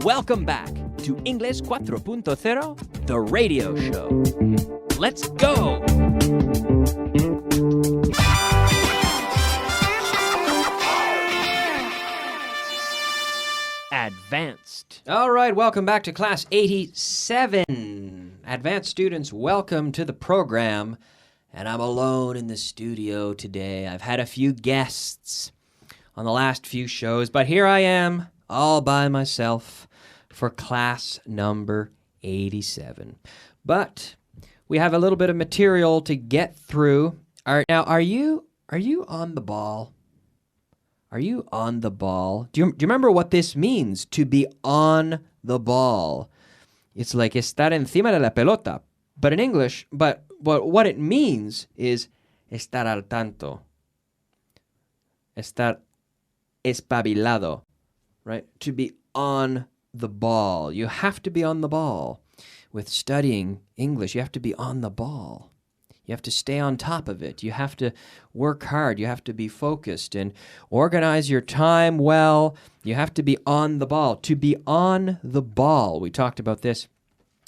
Welcome back to English 4.0, the radio show. Let's go! Advanced. All right, welcome back to class 87. Advanced students, welcome to the program. And I'm alone in the studio today. I've had a few guests on the last few shows, but here I am, all by myself for class number 87. But we have a little bit of material to get through. Now, are you on the ball? Are you on the ball? Do you remember what this means, to be on the ball? It's like estar encima de la pelota. But in English, but what it means is estar al tanto. Estar espabilado, right? To be on the ball. You have to be on the ball. With studying English, you have to be on the ball. You have to stay on top of it. You have to work hard. You have to be focused and organize your time well. You have to be on the ball. To be on the ball. We talked about this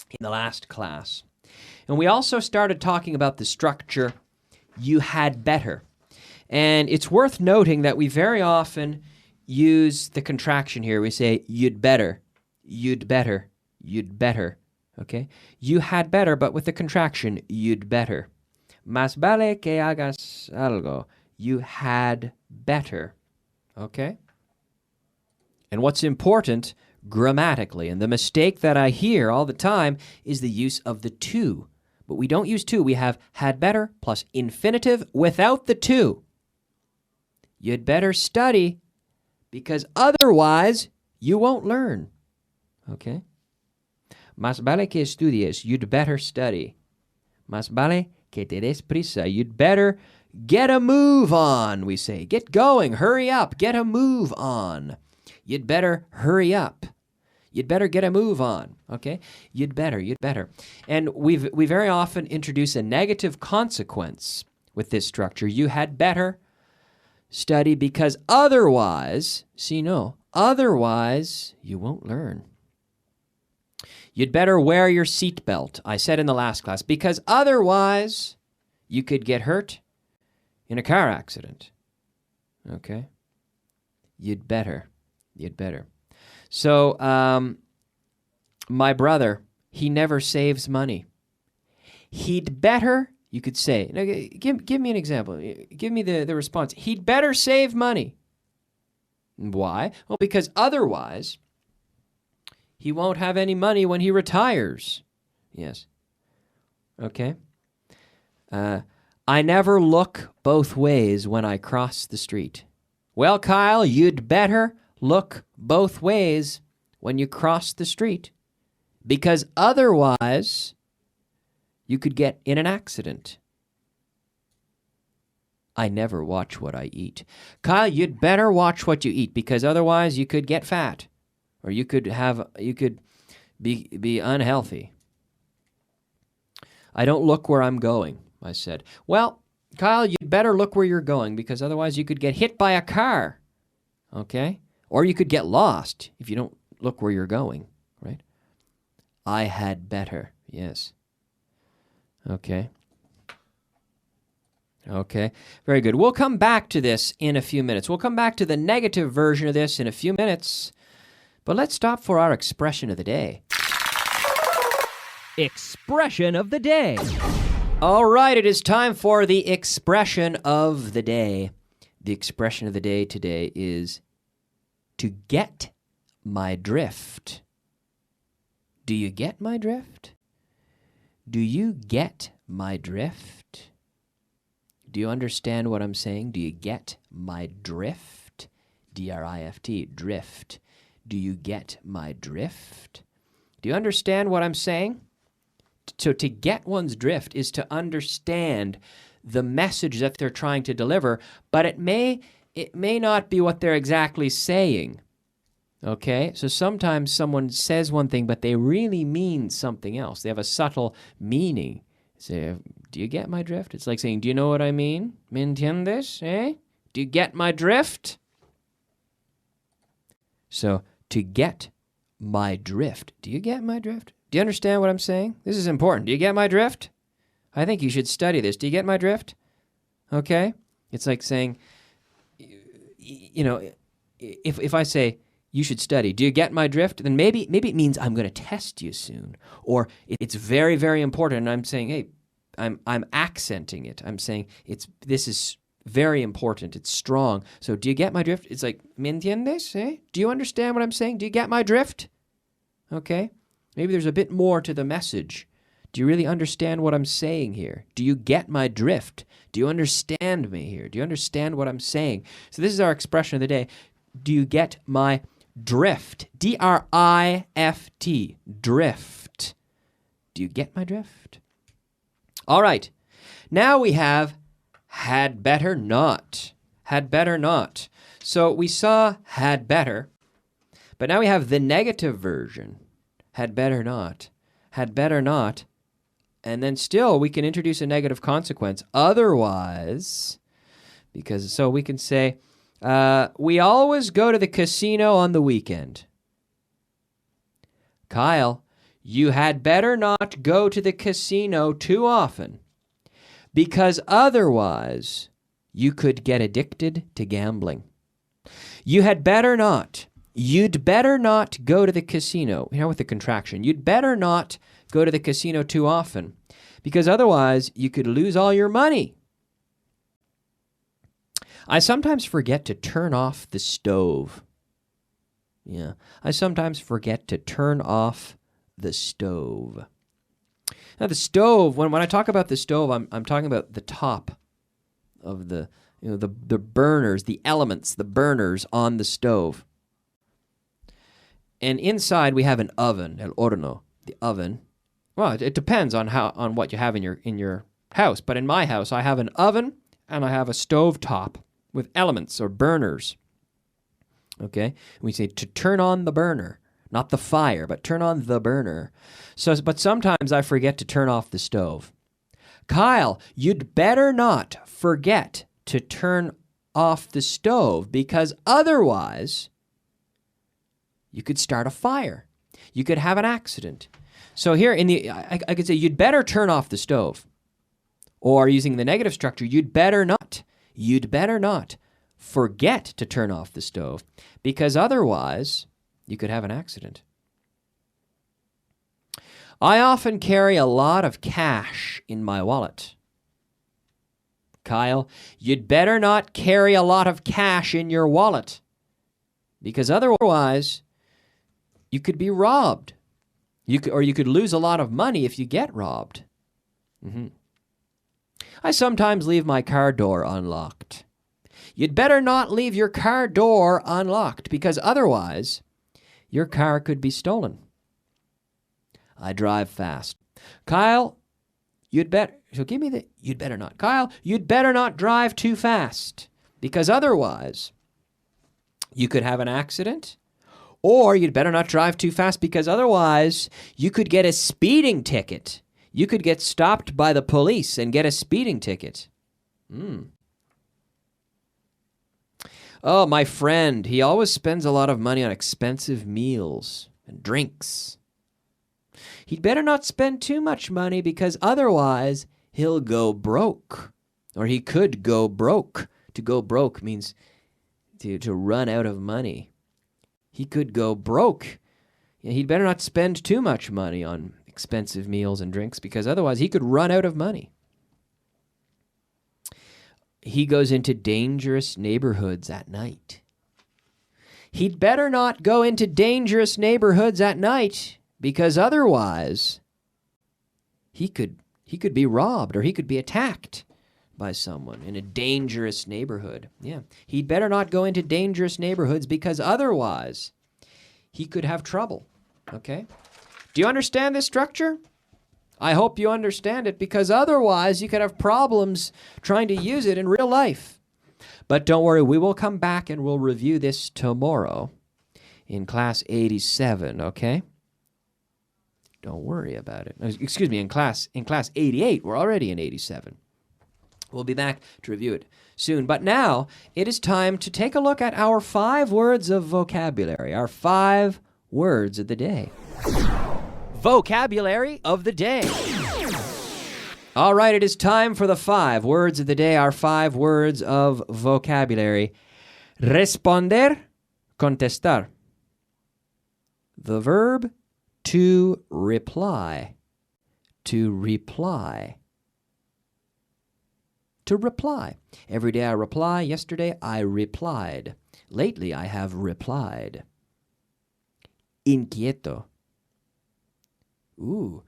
in the last class. And we also started talking about the structure, you had better. And it's worth noting that we very often use the contraction here. We say, you'd better, you'd better, you'd better. Okay? You had better, but with the contraction, you'd better. Más vale que hagas algo. You had better. Okay? And what's important grammatically, and the mistake that I hear all the time, is the use of the to. But we don't use to. We have had better plus infinitive without the to. You'd better study because otherwise you won't learn. Okay? Más vale que estudies. You'd better study. Más vale que te des prisa. You'd better get a move on, we say. Get going. Hurry up. Get a move on. You'd better hurry up. You'd better get a move on, okay? You'd better. And we very often introduce a negative consequence with this structure. You had better study because otherwise, otherwise you won't learn. You'd better wear your seatbelt, I said in the last class, because otherwise you could get hurt in a car accident, okay? You'd better. So, my brother, he never saves money. He'd better, you could say, now, give me an example. Give me the response. He'd better save money. Why? Well, because otherwise, he won't have any money when he retires. Yes. Okay. I never look both ways when I cross the street. Well, Kyle, you'd better look both ways when you cross the street, because otherwise you could get in an accident. I never watch what I eat. Kyle, you'd better watch what you eat, because otherwise you could get fat, or you could be unhealthy. I don't look where I'm going, I said. Well, Kyle, you'd better look where you're going, because otherwise you could get hit by a car. Okay? Or you could get lost if you don't look where you're going, right? I had better, yes. Okay. Very good. We'll come back to this in a few minutes. We'll come back to the negative version of this in a few minutes. But let's stop for our expression of the day. Expression of the day. All right, it is time for the expression of the day. The expression of the day today is to get my drift. Do you get my drift? Do you get my drift? Do you understand what I'm saying? Do you get my drift? D-R-I-F-T, drift. Do you get my drift? Do you understand what I'm saying? So to get one's drift is to understand the message that they're trying to deliver, but it may not be what they're exactly saying. Okay? So sometimes someone says one thing, but they really mean something else. They have a subtle meaning. Say, do you get my drift? It's like saying, do you know what I mean? ¿Me entiendes? Eh? Do you get my drift? So, to get my drift. Do you get my drift? Do you understand what I'm saying? This is important. Do you get my drift? I think you should study this. Do you get my drift? Okay? It's like saying, you know, if I say, you should study, do you get my drift? Then maybe it means I'm going to test you soon. Or it's very, very important, and I'm saying, hey, I'm accenting it. I'm saying this is very important. It's strong. So do you get my drift? It's like, ¿me entiendes? Eh? Do you understand what I'm saying? Do you get my drift? Okay? Maybe there's a bit more to the message. Do you really understand what I'm saying here? Do you get my drift? Do you understand me here? Do you understand what I'm saying? So this is our expression of the day. Do you get my drift? D-R-I-F-T. Drift. Do you get my drift? All right. Now we have had better not. Had better not. So we saw had better, but now we have the negative version. Had better not. Had better not. And then still we can introduce a negative consequence. Otherwise, so we can say, we always go to the casino on the weekend. Kyle, you had better not go to the casino too often, because otherwise you could get addicted to gambling. You had better not. You'd better not go to the casino. You know, with the contraction. You'd better not go to the casino too often, because otherwise you could lose all your money. I sometimes forget to turn off the stove. Yeah, I sometimes forget to turn off the stove. Now the stove, when I talk about the stove, I'm talking about the top of the burners, the elements, the burners on the stove. And inside we have an oven, el horno, the oven. Well, it depends on what you have in your house, but in my house I have an oven and I have a stove top with elements or burners. Okay? We say to turn on the burner, not the fire, but turn on the burner. But sometimes I forget to turn off the stove. Kyle, you'd better not forget to turn off the stove, because otherwise you could start a fire. You could have an accident. So here I could say you'd better turn off the stove. Or using the negative structure, you'd better not forget to turn off the stove, because otherwise you could have an accident. I often carry a lot of cash in my wallet. Kyle, you'd better not carry a lot of cash in your wallet, because otherwise you could be robbed. You could lose a lot of money if you get robbed. Mm-hmm. I sometimes leave my car door unlocked. You'd better not leave your car door unlocked, because otherwise your car could be stolen. I drive fast. Kyle, you'd better not. Kyle, you'd better not drive too fast, because otherwise you could have an accident. Or you'd better not drive too fast, because otherwise you could get a speeding ticket. You could get stopped by the police and get a speeding ticket. Oh, my friend, he always spends a lot of money on expensive meals and drinks. He'd better not spend too much money, because otherwise he'll go broke. Or he could go broke. To go broke means to run out of money. He could go broke. He'd better not spend too much money on expensive meals and drinks, because otherwise he could run out of money. He goes into dangerous neighborhoods at night. He'd better not go into dangerous neighborhoods at night, because otherwise he could be robbed, or he could be attacked by someone in a dangerous neighborhood. Yeah. He'd better not go into dangerous neighborhoods, because otherwise he could have trouble. Okay? Do you understand this structure? I hope you understand it, because otherwise you could have problems trying to use it in real life. But don't worry, we will come back and we'll review this tomorrow in class 87, okay? Don't worry about it. Excuse me, in class 88. We're already in 87. We'll be back to review it soon. But now it is time to take a look at our 5 words of vocabulary, our 5 words of the day. Vocabulary of the day. All right, it is time for the 5 words of the day, our 5 words of vocabulary. Responder, contestar. The verb to reply. To reply. To reply. Every day I reply. Yesterday I replied. Lately I have replied. Inquieto. Ooh,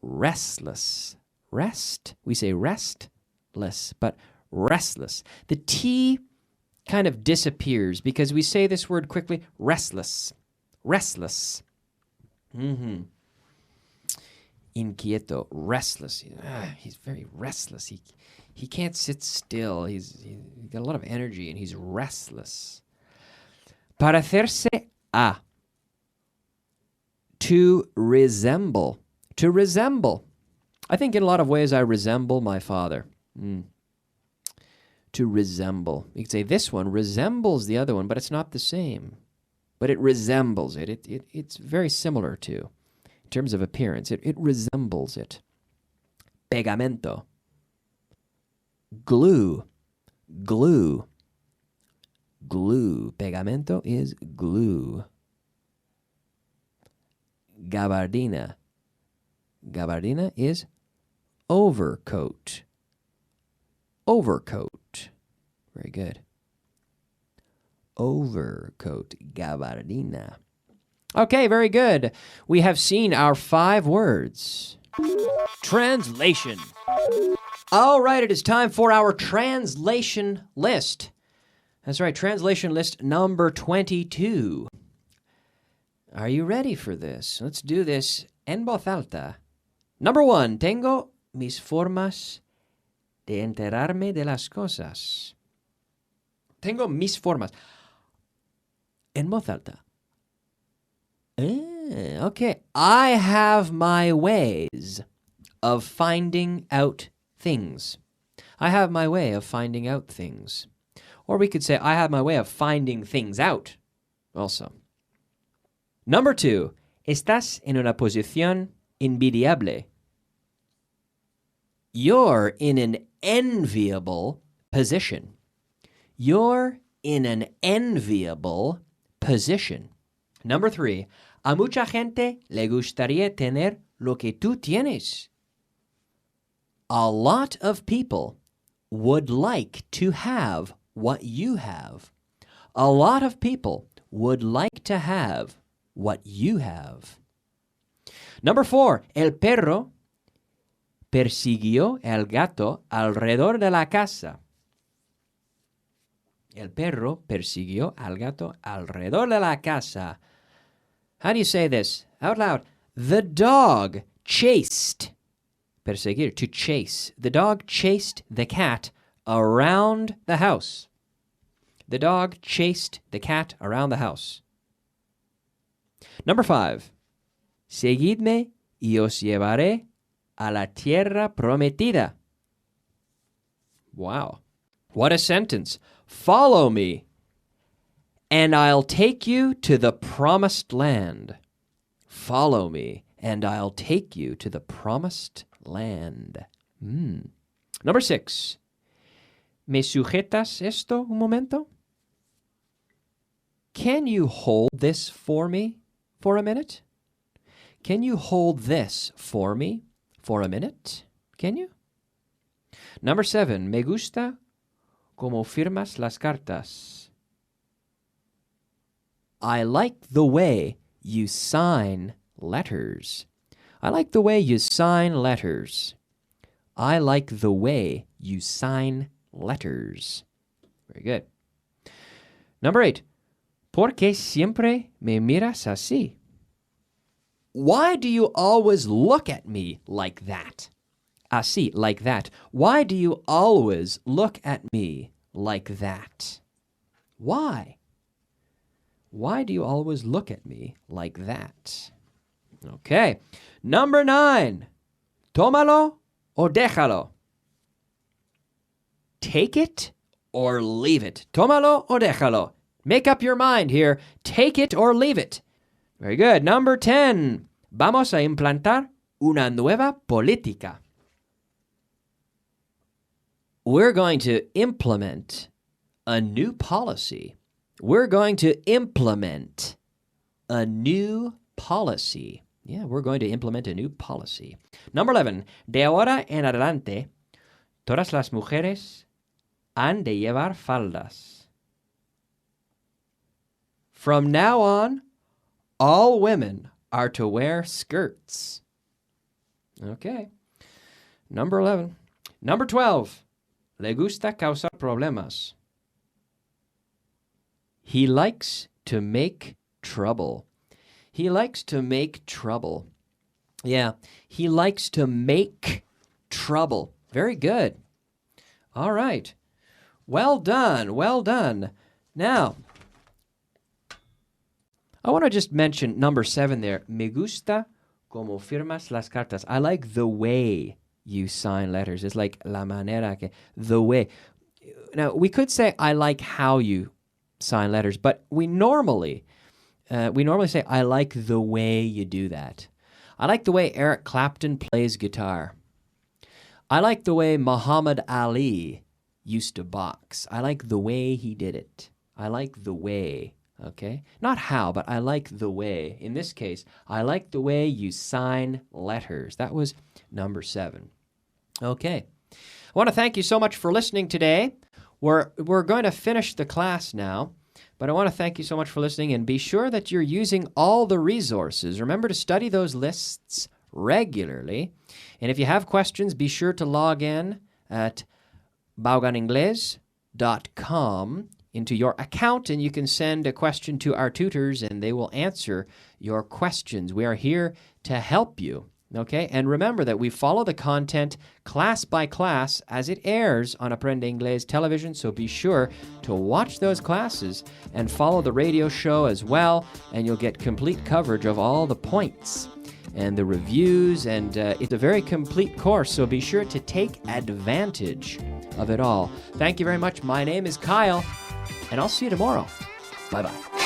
restless. Rest. We say restless, but restless. The T kind of disappears because we say this word quickly. Restless. Restless. Inquieto. Restless. He's very restless. He can't sit still. He's got a lot of energy and he's restless. Parecerse a. To resemble. To resemble. I think in a lot of ways I resemble my father. To resemble. You could say this one resembles the other one, but it's not the same. But it resembles it. It's very similar to. In terms of appearance, it resembles it. Pegamento. Glue. Glue. Glue. Pegamento is glue. Gabardina. Gabardina is overcoat. Overcoat. Very good. Overcoat. Gabardina. Okay, very good. We have seen our 5 words. Translation. All right, it is time for our translation list. That's right, translation list number 22. Are you ready for this? Let's do this en voz alta. Number 1, tengo mis formas de enterarme de las cosas. Tengo mis formas. En voz alta. Okay. I have my ways of finding out things. I have my way of finding out things. Or we could say, I have my way of finding things out also. Number 2, estás en una posición envidiable. You're in an enviable position. You're in an enviable position. Number 3, a mucha gente le gustaría tener lo que tú tienes. A lot of people would like to have what you have. A lot of people would like to have what you have. Number 4, el perro persiguió el gato alrededor de la casa. El perro persiguió al gato alrededor de la casa. How do you say this? Out loud. The dog chased. Perseguir, to chase. The dog chased the cat around the house. The dog chased the cat around the house. Number 5. Seguidme y os llevaré a la tierra prometida. Wow. What a sentence. Follow me, and I'll take you to the promised land. Follow me, and I'll take you to the promised land. Number 6. ¿Me sujetas esto un momento? Can you hold this for me for a minute? Can you hold this for me for a minute? Can you? Number 7. Me gusta como firmas las cartas. I like the way you sign letters. I like the way you sign letters. I like the way you sign letters. Very good. Number 8. ¿Por qué siempre me miras así? Why do you always look at me like that? Así, like that. Why do you always look at me like that? Why? Why do you always look at me like that? Okay. Number 9. Tómalo o déjalo. Take it or leave it. Tómalo o déjalo. Make up your mind here. Take it or leave it. Very good. Number 10. Vamos a implantar una nueva política. We're going to implement a new policy. We're going to implement a new policy. Yeah, we're going to implement a new policy. Number 11. De ahora en adelante, todas las mujeres han de llevar faldas. From now on, all women are to wear skirts. Okay. Number 11. Number 12. Le gusta causar problemas. He likes to make trouble. He likes to make trouble. Yeah, he likes to make trouble. Very good. All right. Well done. Well done. Now, I want to just mention number 7 there. Me gusta como firmas las cartas. I like the way you sign letters. It's like la manera que, the way. Now, we could say I like how you sign letters, but we normally say I like the way you do that. I like the way Eric Clapton plays guitar. I like the way Muhammad Ali used to box. I like the way he did it. I like the way, okay? Not how, but I like the way. In this case, I like the way you sign letters. That was number 7. Okay. I want to thank you so much for listening today. We're going to finish the class now, but I want to thank you so much for listening, and be sure that you're using all the resources. Remember to study those lists regularly. And if you have questions, be sure to log in at vaughaningles.com into your account, and you can send a question to our tutors, and they will answer your questions. We are here to help you. Okay, and remember that we follow the content class by class as it airs on Aprende Inglés television, so be sure to watch those classes and follow the radio show as well, and you'll get complete coverage of all the points and the reviews, and it's a very complete course, so be sure to take advantage of it all. Thank you very much. My name is Kyle, and I'll see you tomorrow. Bye-bye.